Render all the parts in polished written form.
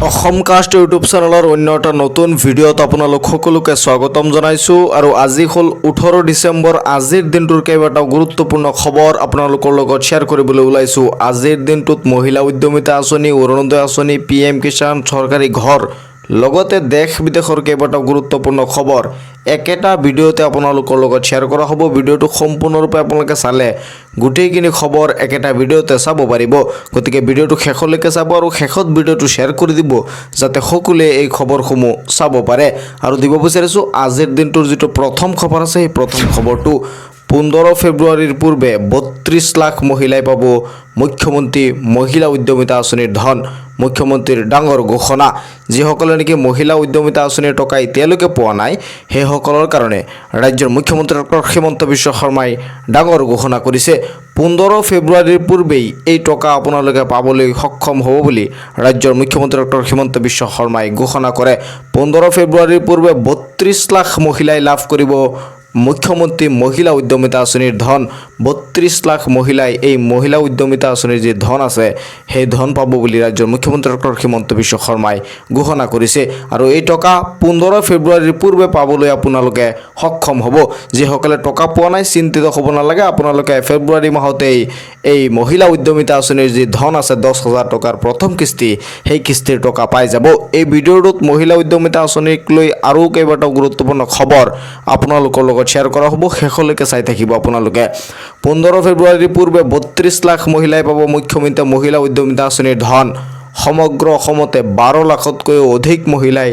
অসমকাষ্ট YouTube চেনেলৰ অন্য এটা নতুন ভিডিঅ'ত আপোনালোক সকলোকে স্বাগতম জনাইছোঁ আৰু আজি হ'ল 18 ডিচেম্বৰ। আজিৰ দিনটোৰ কেইবাটাও গুৰুত্বপূৰ্ণ খবৰ আপোনালোকৰ লগত শ্বেয়াৰ কৰিবলৈ ওলাইছোঁ। আজিৰ দিনটোত মহিলা উদ্যমিতা আঁচনি, অৰুণোদয় আঁচনি, PM কিষাণ, চৰকাৰী ঘৰ লগতে দেশ বিদেশৰ কেইবাটাও গুৰুত্বপূৰ্ণ খবৰ একেটা ভিডিঅ'তে আপোনালোকৰ লগত শ্বেয়াৰ কৰা হ'ব। ভিডিঅ'টো সম্পূৰ্ণৰূপে আপোনালোকে চালে গোটেইখিনি খবৰ একেটা ভিডিঅ'তে চাব পাৰিব। গতিকে ভিডিঅ'টো শেষলৈকে চাব আৰু শেষত ভিডিঅ'টো শ্বেয়াৰ কৰি দিব যাতে সকলোৱে এই খবৰসমূহ চাব পাৰে। আৰু দিব বিচাৰিছোঁ আজিৰ দিনটোৰ যিটো প্ৰথম খবৰ আছে সেই প্ৰথম খবৰটো 15 ফেব্ৰুৱাৰীৰ পূৰ্বে 32 লাখ মহিলাই পাব মুখ্যমন্ত্ৰী মহিলা উদ্যমিতা আঁচনিৰ ধন। মুখ্যমন্ত্ৰীৰ ডাঙৰ ঘোষণা। যিসকলে নেকি মহিলা উদ্যমিতা আঁচনিৰ টকা এতিয়ালৈকে পোৱা নাই সেইসকলৰ কাৰণে ৰাজ্যৰ মুখ্যমন্ত্ৰী ডক্টৰ হিমন্ত বিশ্ব শৰ্মাই ডাঙৰ ঘোষণা কৰিছে। 15 ফেব্ৰুৱাৰীৰ পূৰ্বেই এই টকা আপোনালোকে পাবলৈ সক্ষম হ'ব বুলি ৰাজ্যৰ মুখ্যমন্ত্ৰী ডক্টৰ হিমন্ত বিশ্ব শৰ্মাই ঘোষণা কৰে। 15 ফেব্ৰুৱাৰীৰ পূৰ্বে 32 লাখ মহিলাই লাভ কৰিব মুখ্যমন্ত্ৰী মহিলা উদ্যমিতা আঁচনিৰ ধন। 32 লাখ মহিলাই এই মহিলা উদ্যমিতা আঁচনিৰ যি ধন আছে সেই ধন পাব বুলি ৰাজ্যৰ মুখ্যমন্ত্ৰী ডক্টৰ হিমন্ত বিশ্ব শৰ্মাই ঘোষণা কৰিছে। আৰু এই টকা 15 ফেব্ৰুৱাৰীৰ পূৰ্বে পাবলৈ আপোনালোকে সক্ষম হ'ব। যিসকলে টকা পোৱা নাই চিন্তিত হ'ব নালাগে। আপোনালোকে ফেব্ৰুৱাৰী মাহতেই এই মহিলা উদ্যমিতা আঁচনিৰ যি ধন আছে 10,000 টকাৰ প্ৰথম কিস্তি সেই কিস্তিৰ টকা পাই যাব। এই ভিডিঅ'টোত মহিলা উদ্যমিতা আঁচনিক লৈ আৰু কেইবাটাও গুৰুত্বপূৰ্ণ খবৰ আপোনালোকৰ লগত শ্বেয়াৰ কৰা হ'ব। শেষলৈকে চাই থাকিব আপোনালোকে। 15 ফেব্ৰুৱাৰীৰ পূৰ্বে 32 লাখ মহিলাই পাব মুখ্যমন্ত্ৰী মহিলা উদ্যমিতা আঁচনিৰ ধন। সমগ্ৰ অসমতে 12 লাখতকৈও অধিক মহিলাই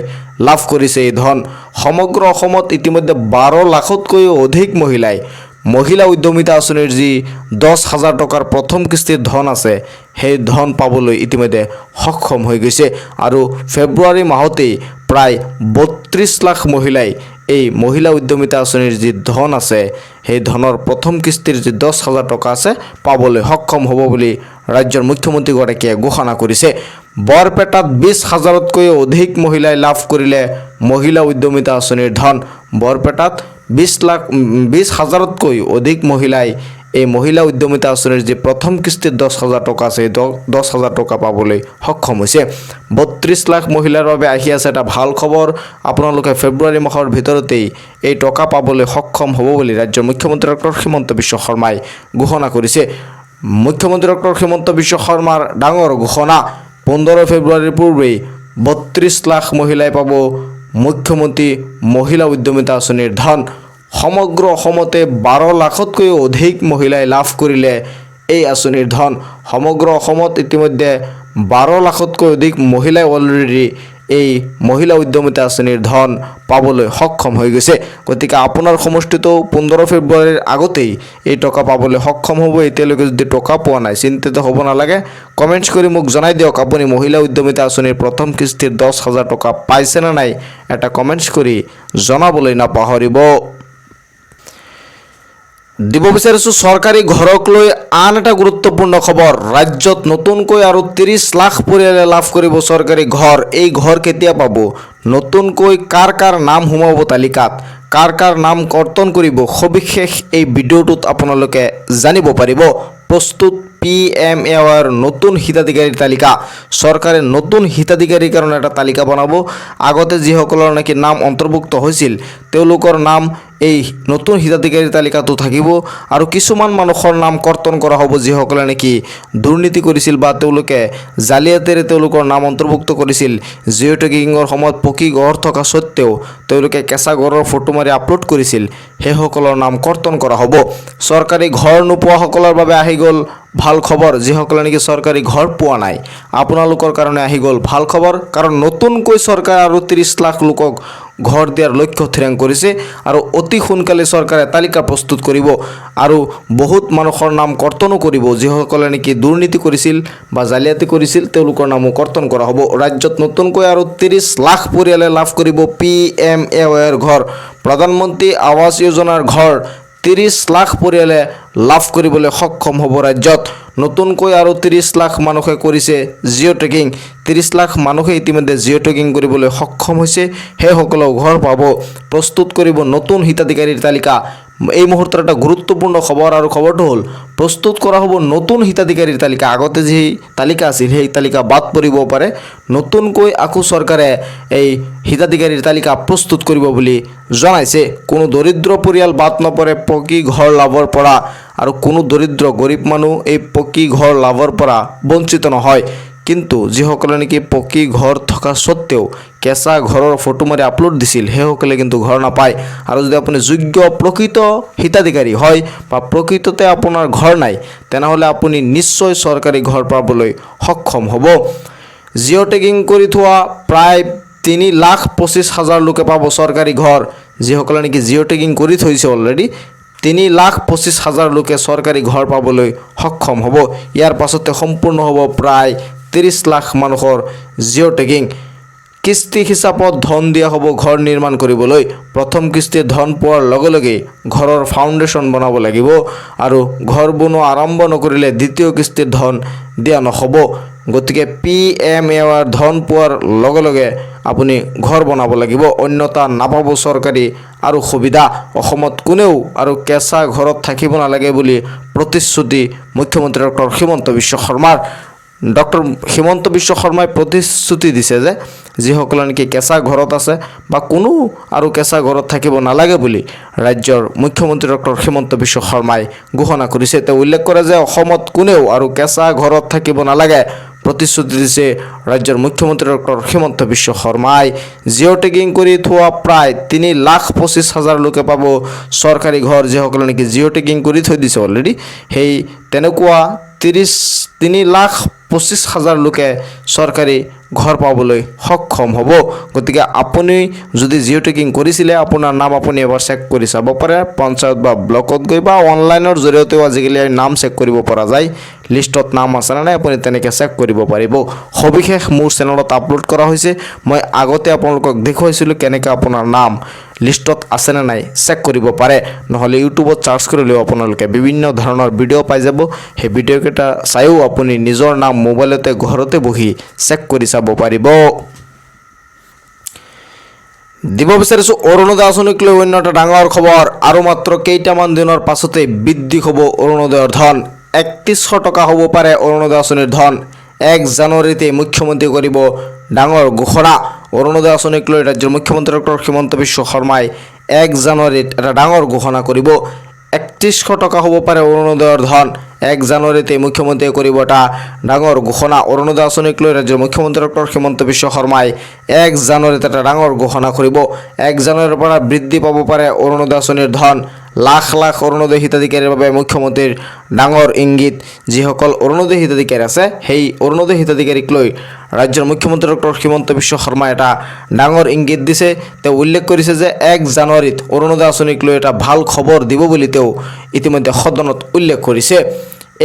লাভ কৰিছে এই ধন। সমগ্ৰ অসমত ইতিমধ্যে 12 লাখতকৈও অধিক মহিলাই মহিলা উদ্যমিতা আঁচনিৰ যি 10,000 টকাৰ প্ৰথম কিস্তিৰ ধন আছে সেই ধন পাবলৈ ইতিমধ্যে সক্ষম হৈ গৈছে। আৰু ফেব্ৰুৱাৰী মাহতেই প্ৰায় 32 লাখ মহিলাই এই মহিলা উদ্যমিতা আঁচনিৰ যি ধন আছে সেই ধনৰ প্ৰথম কিস্তিৰ যি 10,000 টকা আছে পাবলৈ সক্ষম হ'ব বুলি ৰাজ্যৰ মুখ্যমন্ত্ৰীগৰাকীয়ে ঘোষণা কৰিছে। বৰপেটাত 20,000তকৈও অধিক মহিলাই লাভ কৰিলে মহিলা উদ্যমিতা আঁচনিৰ ধন। বৰপেটাত 20,000তকৈ অধিক মহিলাই এই মহিলা উদ্যমিতা আঁচনিৰ যি প্ৰথম কিস্তিৰ 10,000 টকা আছে সেই 10,000 টকা পাবলৈ সক্ষম হৈছে। 32 লাখ মহিলাৰ বাবে আহি আছে এটা ভাল খবৰ। আপোনালোকে ফেব্ৰুৱাৰী মাহৰ ভিতৰতেই এই টকা পাবলৈ সক্ষম হ'ব বুলি ৰাজ্যৰ মুখ্যমন্ত্ৰী ডক্টৰ হিমন্ত বিশ্ব শৰ্মাই ঘোষণা কৰিছে। মুখ্যমন্ত্ৰী ডক্টৰ হিমন্ত বিশ্ব শৰ্মাৰ ডাঙৰ ঘোষণা। 15 ফেব্ৰুৱাৰীৰ পূৰ্বেই 32 লাখ মহিলাই পাব মুখ্যমন্ত্ৰী মহিলা উদ্যমিতা আঁচনিৰ ধন। সমগ্ৰ অসমতে 12 লাখতকৈও অধিক মহিলাই লাভ কৰিলে এই আঁচনিৰ ধন। সমগ্ৰ অসমত ইতিমধ্যে 12 লাখতকৈ অধিক মহিলাই অলৰেডি এই মহিলা উদ্যমিতা আঁচনিৰ ধন পাবলৈ সক্ষম হৈ গৈছে। গতিকে আপোনাৰ সমষ্টিটো 15 ফেব্ৰুৱাৰীৰ আগতেই এই টকা পাবলৈ সক্ষম হ'ব। এতিয়ালৈকে যদি টকা পোৱা নাই চিন্তিত হ'ব নালাগে। কমেণ্টছ কৰি মোক জনাই দিয়ক আপুনি মহিলা উদ্যমিতা আঁচনিৰ প্ৰথম কিস্তিৰ 10,000 টকা পাইছে নে নাই এটা কমেণ্টছ কৰি জনাবলৈ নাপাহৰিব। দিব বিচাৰিছোঁ চৰকাৰী ঘৰক লৈ আন এটা গুৰুত্বপূৰ্ণ খবৰ। ৰাজ্যত নতুনকৈ আৰু 30 লাখ পৰিয়ালে লাভ কৰিব চৰকাৰী ঘৰ। এই ঘৰ কেতিয়া পাব, নতুনকৈ কাৰ কাৰ নাম সোমাব তালিকাত, কাৰ কাৰ নাম কৰ্তন কৰিব, সবিশেষ এই ভিডিঅ'টোত আপোনালোকে জানিব পাৰিব। প্ৰস্তুত PMAYৰ নতুন হিতাধিকাৰীৰ তালিকা। চৰকাৰে নতুন হিতাধিকাৰীৰ কাৰণে এটা তালিকা বনাব। আগতে যিসকলৰ নেকি নাম অন্তৰ্ভুক্ত হৈছিল তেওঁলোকৰ নাম এই নতুন হিতাধিকাৰীৰ তালিকাটো থাকিব আৰু কিছুমান মানুহৰ নাম কৰ্তন কৰা হ'ব যিসকলে নেকি দুৰ্নীতি কৰিছিল বা তেওঁলোকে জালিয়াতিৰে তেওঁলোকৰ নাম অন্তৰ্ভুক্ত কৰিছিল। জিঅ' টেগিঙৰ সময়ত পকী ঘৰ থকা স্বত্বেও তেওঁলোকে কেঁচা ঘৰৰ ফটো মাৰি আপলোড কৰিছিল সেইসকলৰ নাম কৰ্তন কৰা হ'ব। চৰকাৰী ঘৰ নোপোৱাসকলৰ বাবে আহি গ'ল ভাল খবৰ। যিসকলে নেকি চৰকাৰী ঘৰ পোৱা নাই আপোনালোকৰ কাৰণে আহি গ'ল ভাল খবৰ। কাৰণ নতুনকৈ চৰকাৰে আৰু 30 লাখ লোকক ঘৰ দিয়াৰ লক্ষ্য থিৰাং কৰিছে আৰু অতি সোনকালে চৰকাৰে তালিকা প্ৰস্তুত কৰিব আৰু বহুত মানুহৰ নাম কৰ্তনো কৰিব যিসকলে নেকি দুৰ্নীতি কৰিছিল বা জালিয়াতি কৰিছিল তেওঁলোকৰ নামো কৰ্তন কৰা হ'ব। ৰাজ্যত নতুনকৈ আৰু 30 লাখ পৰিয়ালে লাভ কৰিব PMAYৰ ঘৰ। প্ৰধানমন্ত্ৰী আৱাস যোজনাৰ ঘৰ 30 লাখ পৰিয়ালে লাভ কৰিবলৈ সক্ষম হ'ব ৰাজ্যত। নতুনকৈ আৰু 30 লাখ মানুহে কৰিছে জিঅ' টেগিং। 30 লাখ মানুহে ইতিমধ্যে জিঅ' টেগিং কৰিবলৈ সক্ষম হৈছে। সেইসকলেও ঘৰ পাব। প্ৰস্তুত কৰিব নতুন হিতাধিকাৰীৰ তালিকা। এই মুহূৰ্তেৰ একটা গুৰুত্বপূৰ্ণ খবৰ, আৰ খবৰটা হল প্ৰস্তুত কৰা হ'ব নতুন হিতাধিকাৰীৰ তালিকা। আগতে যি তালিকা আছিল সেই তালিকা বাদ পৰিব পাৰে, নতুনকৈ আকৌ চৰকাৰে এই হিতাধিকাৰীৰ তালিকা প্ৰস্তুত কৰিব বুলি জনাইছে। কোনো দৰিদ্ৰ পৰিয়াল বাদ নপৰে পকী ঘৰ লাভৰ পৰা, আৰু কোনো দৰিদ্ৰ গৰীব মানুহ এই পকী ঘৰ লাভৰ পৰা বঞ্চিত নহয়। কিন্তু যিসকলে নেকি পকী ঘৰ থকা স্বত্তেও কেঁচা ঘৰৰ ফটো মাৰি আপলোড দিছিল সেইসকলে কিন্তু ঘৰ নাপায়। আৰু যদি আপুনি যোগ্য প্ৰকৃত হিতাধিকাৰী হয় বা প্ৰকৃততে আপোনাৰ ঘৰ নাই, তেনেহ'লে আপুনি নিশ্চয় চৰকাৰী ঘৰ পাবলৈ সক্ষম হ'ব। জিঅ' টেগিং কৰি থোৱা প্ৰায় 3,25,000 লোকে পাব চৰকাৰী ঘৰ। যিসকলে নেকি জিঅ' টেগিং কৰি থৈছে অলৰেডি, 3,25,000 লোকে চৰকাৰী ঘৰ পাবলৈ সক্ষম হ'ব। ইয়াৰ পাছতে সম্পূৰ্ণ হ'ব প্ৰায় 30 লাখ মানুহৰ জিঅ' টেগিং। কিস্তি হিচাপত ধন দিয়া হ'ব ঘৰ নিৰ্মাণ কৰিবলৈ। প্ৰথম কিস্তিৰ ধন পোৱাৰ লগে লগেই ঘৰৰ ফাউণ্ডেশ্যন বনাব লাগিব, আৰু ঘৰ বনোৱা আৰম্ভ নকৰিলে দ্বিতীয় কিস্তিৰ ধন দিয়া নহ'ব। গতিকে PMAYৰ ধন পোৱাৰ লগে লগে আপুনি ঘৰ বনাব লাগিব, অন্যথা নাপাব চৰকাৰী আৰু সুবিধা। অসমত কোনেও আৰু কেঁচা ঘৰত থাকিব নালাগে বুলি প্ৰতিশ্ৰুতি মুখ্যমন্ত্ৰী ডক্টৰ হিমন্ত বিশ্ব শৰ্মাৰ। ডক্টৰ হিমন্ত বিশ্ব শৰ্মাই প্ৰতিশ্ৰুতি দিছে যে যিসকলে নেকি কেঁচা ঘৰত আছে বা কোনো আৰু কেঁচা ঘৰত থাকিব নালাগে বুলি ৰাজ্যৰ মুখ্যমন্ত্ৰী ডক্টৰ হিমন্ত বিশ্ব শৰ্মাই ঘোষণা কৰিছে। তেওঁ উল্লেখ কৰে যে অসমত কোনেও আৰু কেঁচা ঘৰত থাকিব নালাগে। প্ৰতিশ্ৰুতি দিছে ৰাজ্যৰ মুখ্যমন্ত্ৰী ডক্টৰ হিমন্ত বিশ্ব শৰ্মাই। জিঅ' টেগিং কৰি থোৱা প্ৰায় 3,25,000 লোকে পাব চৰকাৰী ঘৰ। যিসকলে নেকি জিঅ' টেগিং কৰি থৈ দিছে অলৰেডি, সেই তেনেকুৱা 3,25,000 লোকে চৰকাৰী ঘৰ পাবলৈ সক্ষম হ'ব। গতিকে আপুনি যদি জিঅ' টেগিং কৰিছিলে, আপোনাৰ নাম আপুনি এবাৰ চেক কৰি চাব পাৰে। পঞ্চায়ত বা ব্লকত গৈ বা অনলাইনৰ জৰিয়তেও আজিকালি নাম চেক কৰিব পৰা যায়। লিষ্টত নাম আছে নে নাই আপুনি তেনেকৈ চেক কৰিব পাৰিব। সবিশেষ মোৰ চেনেলত আপলোড কৰা হৈছে। মই আগতে আপোনালোকক দেখুৱাইছিলোঁ কেনেকৈ আপোনাৰ নাম লিষ্টত আছেনে নাই চেক কৰিব পাৰে। নহ'লে ইউটিউবত চাৰ্চ কৰিলেও আপোনালোকে বিভিন্ন ধৰণৰ ভিডিঅ' পাই যাব। সেই ভিডিঅ'কেইটা চাইও আপুনি নিজৰ নাম মোবাইলতে ঘৰতে বহি চেক কৰি চাব পাৰিব। দিব বিচাৰিছোঁ অৰুণোদয় আঁচনিক লৈ অন্য এটা ডাঙৰ খবৰ। আৰু মাত্ৰ কেইটামান দিনৰ পাছতে বৃদ্ধি হ'ব অৰুণোদয়ৰ ধন। 3100 টকা হ'ব পাৰে অৰুণোদয় আঁচনিৰ ধন। 1 জানুৱাৰীতে মুখ্যমন্ত্ৰী কৰিব ডাঙৰ ঘোষণা। অৰুণোদয় আঁচনিক লৈ ৰাজ্যৰ মুখ্যমন্ত্ৰী ডক্টৰ হিমন্ত বিশ্ব শৰ্মাই 1 জানুৱাৰীত এটা ডাঙৰ ঘোষণা কৰিব। 3100 টকা হ'ব পাৰে অৰুণোদয়ৰ ধন। 1 জানুৱাৰীতে মুখ্যমন্ত্ৰীয়ে কৰিব এটা ডাঙৰ ঘোষণা। অৰুণোদয় আঁচনিক লৈ ৰাজ্যৰ মুখ্যমন্ত্ৰী ডক্টৰ হিমন্ত বিশ্ব শৰ্মাই 1 জানুৱাৰীত এটা ডাঙৰ ঘোষণা কৰিব। 1 জানুৱাৰীৰ পৰা বৃদ্ধি পাব পাৰে অৰুণোদয় আঁচনিৰ ধন। লাখ লাখ অৰুণোদয় হিতাধিকাৰীৰ বাবে মুখ্যমন্ত্ৰীৰ ডাঙৰ ইংগিত। যিসকল অৰুণোদয় হিতাধিকাৰী আছে সেই অৰুণোদয় হিতাধিকাৰীক লৈ ৰাজ্যৰ মুখ্যমন্ত্ৰী ডক্টৰ হিমন্ত বিশ্ব শৰ্মাই এটা ডাঙৰ ইংগিত দিছে। তেওঁ উল্লেখ কৰিছে যে 1 জানুৱাৰীত অৰুণোদয় আঁচনিক লৈ এটা ভাল খবৰ দিব বুলি তেওঁ ইতিমধ্যে সদনত উল্লেখ কৰিছে।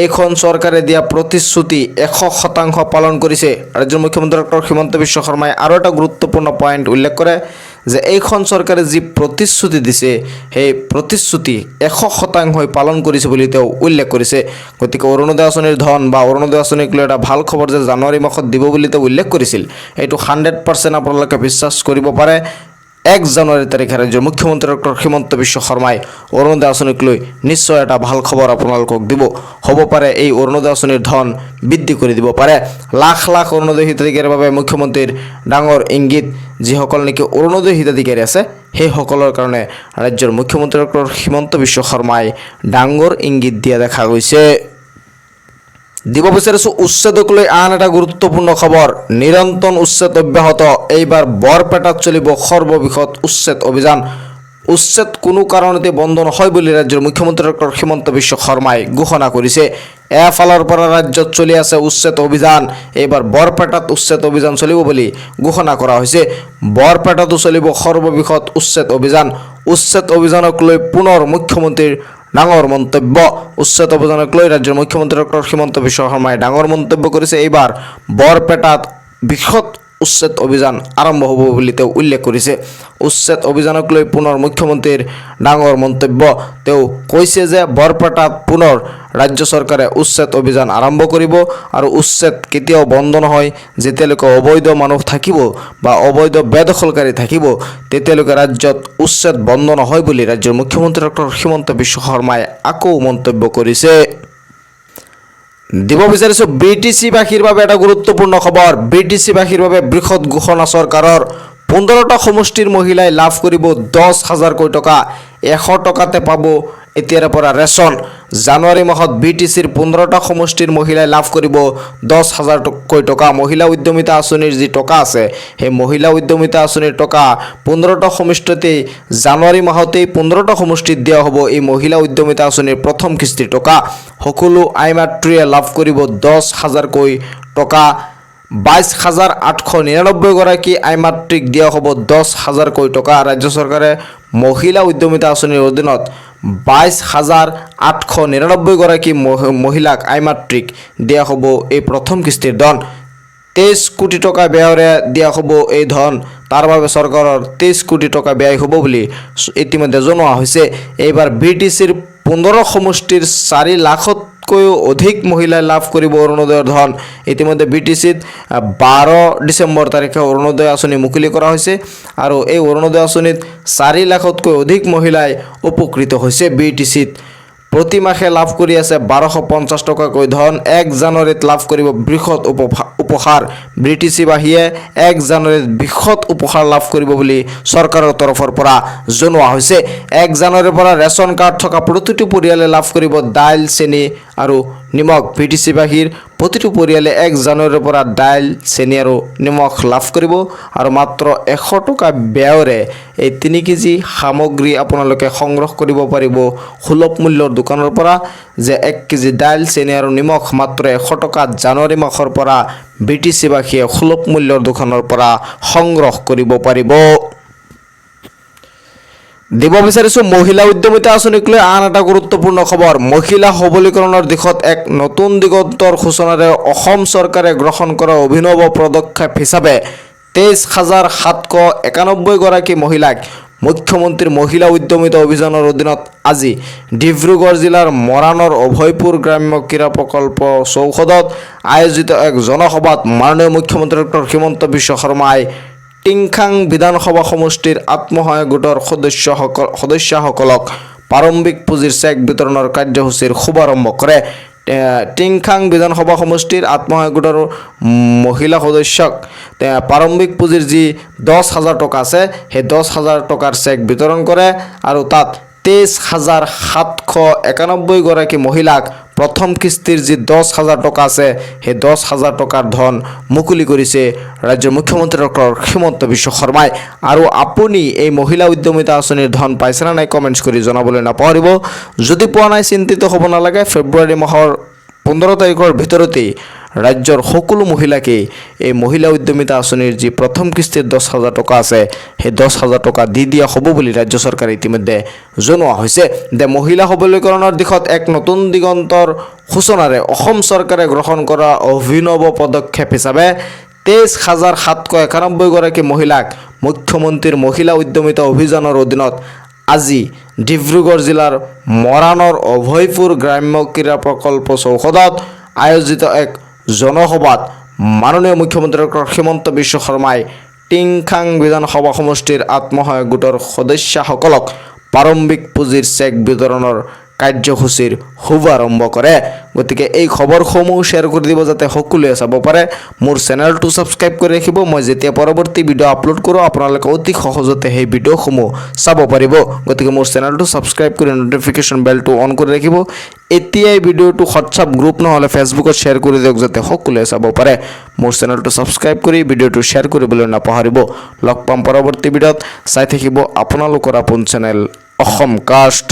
এইখন চৰকাৰে দিয়া প্ৰতিশ্ৰুতি 100% পালন কৰিছে। ৰাজ্যৰ মুখ্যমন্ত্ৰী ডক্টৰ হিমন্ত বিশ্ব শৰ্মাই আৰু এটা গুৰুত্বপূৰ্ণ পইণ্ট উল্লেখ কৰে যে এইখন চৰকাৰে যি প্ৰতিশ্ৰুতি দিছে সেই প্ৰতিশ্ৰুতি 100% পালন কৰিছে বুলি তেওঁ উল্লেখ কৰিছে। গতিকে অৰুণোদয় আঁচনিৰ ধন বা অৰুণোদয় আঁচনিক লৈ এটা ভাল খবৰ যে জানুৱাৰী মাহত দিব বুলি তেওঁ উল্লেখ কৰিছিল, এইটো 100% আপোনালোকে বিশ্বাস কৰিব পাৰে। 1 জানুৱাৰী তাৰিখে ৰাজ্যৰ মুখ্যমন্ত্ৰী ডক্টৰ হিমন্ত বিশ্ব শৰ্মাই অৰুণোদয় আঁচনিক লৈ নিশ্চয় এটা ভাল খবৰ আপোনালোকক দিব। হ'ব পাৰে এই অৰুণোদয় আঁচনিৰ ধন বৃদ্ধি কৰি দিব পাৰে। লাখ লাখ অৰুণোদয় হিতাধিকাৰীৰ বাবে মুখ্যমন্ত্ৰীৰ ডাঙৰ ইংগিত। যিসকল নেকি অৰুণোদয় হিতাধিকাৰী আছে সেইসকলৰ কাৰণে ৰাজ্যৰ মুখ্যমন্ত্ৰী ডক্টৰ হিমন্ত বিশ্ব শৰ্মাই ডাঙৰ ইংগিত দিয়া দেখা গৈছে। দিব বিচাৰিছোঁ উচ্ছেদক লৈ আন এটা গুৰুত্বপূৰ্ণ খবৰ। নিৰন্তৰ উচ্ছেদ অব্যাহত। এইবাৰ বৰপেটাত চলিব সৰ্ববৃহৎ উচ্ছেদ অভিযান। উচ্ছেদ কোনো কাৰণতে বন্ধ নহয় বুলি ৰাজ্যৰ মুখ্যমন্ত্ৰী ডক্টৰ হিমন্ত বিশ্ব শৰ্মাই ঘোষণা কৰিছে। এফালৰ পৰা ৰাজ্যত চলি আছে উচ্ছেদ অভিযান। এইবাৰ বৰপেটাত উচ্ছেদ অভিযান চলিব বুলি ঘোষণা কৰা হৈছে। বৰপেটাতো চলিব সৰ্ববৃহৎ উচ্ছেদ অভিযান। উচ্ছেদ অভিযানক লৈ পুনৰ মুখ্যমন্ত্ৰীৰ ডাঙৰ মন্তব্য। উচ্ছেদ অভিযানক লৈ ৰাজ্যৰ মুখ্যমন্ত্ৰী ডক্টৰ হিমন্ত বিশ্ব শৰ্মাই ডাঙৰ মন্তব্য কৰিছে। এইবাৰ বৰপেটাত বৃহৎ উচ্ছেদ অভিযান আৰম্ভ হ'ব বুলি তেওঁ উল্লেখ কৰিছে। উচ্ছেদ অভিযানক লৈ পুনৰ মুখ্যমন্ত্ৰীৰ ডাঙৰ মন্তব্য। তেওঁ কৈছে যে বৰপেটাত পুনৰ ৰাজ্য চৰকাৰে উচ্ছেদ অভিযান আৰম্ভ কৰিব আৰু উচ্ছেদ কেতিয়াও বন্ধ নহয়। যেতিয়ালৈকে অবৈধ মানুহ থাকিব বা অবৈধ বেদখলকাৰী থাকিব তেতিয়ালৈকে ৰাজ্যত উচ্ছেদ বন্ধ নহয় বুলি ৰাজ্যৰ মুখ্যমন্ত্ৰী ডক্টৰ হিমন্ত বিশ্ব শৰ্মাই আকৌ মন্তব্য কৰিছে। দিব বিচাৰিছোঁ BTC-বাসীৰ বাবে এটা গুৰুত্বপূৰ্ণ খবৰ। BTC-বাসীৰ বাবে বৃহৎ ঘোষণা চৰকাৰৰ। 15টা সমষ্টিৰ মহিলাই লাভ কৰিব 10,000 টকা। 100 টকাতে পাব এতিয়াৰে পৰা ৰেচন। জানুৱাৰী মাহত BTC-ৰ 15টা সমষ্টিৰ মহিলাই লাভ কৰিব 10,000 টকা। মহিলা উদ্যমিতা আঁচনিৰ যি টকা আছে সেই মহিলা উদ্যমিতা আঁচনিৰ টকা 15টা সমষ্টিতেই জানুৱাৰী মাহতেই 15টা সমষ্টিত দিয়া হ'ব এই মহিলা উদ্যমিতা আঁচনিৰ প্ৰথম কিস্তিৰ টকা। সকলো আইমাতৃয়ে লাভ কৰিব 10,000 টকা। 22,899 গৰাকী আইমাতৃক দিয়া হ'ব 10,000 টকা। ৰাজ্য চৰকাৰে মহিলা উদ্যমিতা আঁচনিৰ অধীনত 22,899 গৰাকী মহিলাক আইমাতৃক দিয়া হ'ব এই প্ৰথম কিস্তিৰ ধন। 23 কোটি টকা ব্যয়েৰে দিয়া হ'ব এই ধন। তাৰ বাবে চৰকাৰৰ 23 কোটি টকা ব্যয় হ'ব বুলি ইতিমধ্যে জনোৱা হৈছে। এইবাৰ BTC-ৰ 15 সমষ্টিৰ 4 লাখতকৈও অধিক মহিলাই লাভ কৰিব অৰুণোদয়ৰ ধন। ইতিমধ্যে BTC-ত 12 ডিচেম্বৰ তাৰিখে অৰুণোদয় আঁচনি মুকলি কৰা হৈছে আৰু এই অৰুণোদয় আঁচনিত 4 লাখতকৈ অধিক মহিলাই উপকৃত হৈছে। BTC-ত প্ৰতি মাহে লাভ কৰি আছে 1250 টকাকৈ ধন। 1 জানুৱাৰীত লাভ কৰিব বৃহৎ উপহাৰ। BTC-বাসীয়ে 1 জানুৱাৰীত বৃহৎ উপহাৰ লাভ কৰিব বুলি চৰকাৰৰ তৰফৰ পৰা জনোৱা হৈছে। 1 জানুৱাৰীৰ পৰা ৰেচন কাৰ্ড থকা প্ৰতিটো পৰিয়ালে লাভ কৰিব দাইল, চেনি আৰু নিমখ। BTC-বাসীৰ প্ৰতিটো পৰিয়ালে 1 জানুৱাৰীৰ পৰা দাইল, চেনি আৰু নিমখ লাভ কৰিব আৰু মাত্ৰ 100 টকা ব্যয়েৰে এই 3 কেজি সামগ্ৰী আপোনালোকে সংগ্ৰহ কৰিব পাৰিব সুলভ মূল্যৰ দোকানৰ পৰা। যে 1 কেজি দাইল, চেনি আৰু নিমখ মাত্ৰ 100 টকাত জানুৱাৰী মাহৰ পৰা BTC-বাসীয়ে সুলভ মূল্যৰ দোকানৰ পৰা সংগ্ৰহ কৰিব পাৰিব। দিব বিচাৰিছোঁ মহিলা উদ্যমিতা আঁচনিক লৈ আন এটা গুৰুত্বপূৰ্ণ খবৰ। মহিলা সবলীকৰণৰ দিশত এক নতুন দিগন্তৰ সূচনাৰে অসম চৰকাৰে গ্ৰহণ কৰা অভিনৱ পদক্ষেপ হিচাপে 23,791 গৰাকী মহিলাক মুখ্যমন্ত্ৰীৰ মহিলা উদ্যমিতা অভিযানৰ অধীনত আজি ডিব্ৰুগড় জিলাৰ মৰাণৰ অভয়পুৰ গ্ৰাম্য ক্ৰীড়া প্ৰকল্প চৌহদত আয়োজিত এক জনসভাত মাননীয় মুখ্যমন্ত্ৰী ডক্টৰ হিমন্ত বিশ্ব শৰ্মাই টিংখাং বিধানসভা সমষ্টিৰ আত্মসহায়ক গোটৰ সদস্যসকলক প্ৰাৰম্ভিক পুঁজিৰ চেক বিতৰণৰ কাৰ্যসূচীৰ শুভাৰম্ভ কৰে। টিংখাং বিধানসভা সমষ্টিৰ আত্মসহায়ক গোটৰ মহিলা সদস্যক প্ৰাৰম্ভিক পুঁজিৰ যি 10,000 টকা আছে সেই 10,000 টকাৰ চেক বিতৰণ কৰে আৰু তাত 23,791 গৰাকী মহিলাক প্ৰথম কিস্তিৰ যি 10,000 টকা আছে সেই 10,000 টকাৰ ধন মুকলি কৰিছে ৰাজ্যৰ মুখ্যমন্ত্ৰী ডক্টৰ হিমন্ত বিশ্ব শৰ্মাই। আৰু আপুনি এই মহিলা উদ্যমিতা আঁচনিৰ ধন পাইছে নে নাই কমেণ্টছ কৰি জনাবলৈ নাপাহৰিব। যদি পোৱা নাই চিন্তিত হ'ব নালাগে। ফেব্ৰুৱাৰী মাহৰ 15 তাৰিখৰ ভিতৰতেই ৰাজ্যৰ সকলো মহিলাকেই এই মহিলা উদ্যমিতা আঁচনিৰ যি প্ৰথম কিস্তিৰ 10,000 টকা আছে সেই 10,000 টকা দি দিয়া হ'ব বুলি ৰাজ্য চৰকাৰে ইতিমধ্যে জনোৱা হৈছে। যে মহিলা সবলীকৰণৰ দিশত এক নতুন দিগন্তৰ সূচনাৰে অসম চৰকাৰে গ্ৰহণ কৰা অভিনৱ পদক্ষেপ হিচাপে 23,791 গৰাকী মহিলাক মুখ্যমন্ত্ৰীৰ মহিলা উদ্যমিতা অভিযানৰ অধীনত আজি ডিব্ৰুগড় জিলাৰ মৰাণৰ অভয়পুৰ গ্ৰাম্য ক্ৰীড়া প্ৰকল্প চৌহদত আয়োজিত এক জনসভাত মাননীয় মুখ্যমন্ত্ৰী ডক্টৰ হিমন্ত বিশ্ব শৰ্মাই টিংখাং বিধানসভা সমষ্টিৰ আত্মসহায়ক গোটৰ সদস্যসকলক প্ৰাৰম্ভিক পুঁজিৰ চেক বিতৰণৰ কাৰ্যসূচীৰ শুভাৰম্ভ কৰে। গতিকে এই খবৰসমূহ শ্বেয়াৰ কৰি দিব যাতে সকলোৱে চাব পাৰে। মোৰ চেনেলটো ছাবস্ক্ৰাইব কৰি ৰাখিব। মই যেতিয়া পৰৱৰ্তী ভিডিঅ' আপলোড কৰোঁ আপোনালোকে অতি সহজতে সেই ভিডিঅ'সমূহ চাব পাৰিব। গতিকে মোৰ চেনেলটো ছাবস্ক্ৰাইব কৰি ন'টিফিকেশ্যন বেলটো অন কৰি ৰাখিব। এতিয়াই ভিডিঅ'টো হোৱাটছআপ গ্ৰুপ নহ'লে ফেচবুকত শ্বেয়াৰ কৰি দিয়ক যাতে সকলোৱে চাব পাৰে। মোৰ চেনেলটো ছাবস্ক্ৰাইব কৰি ভিডিঅ'টো শ্বেয়াৰ কৰিবলৈ নাপাহৰিব। লগ পাম পৰৱৰ্তী ভিডিঅ'ত। চাই থাকিব আপোনালোকৰ আপোন চেনেল অসম কাষ্ট।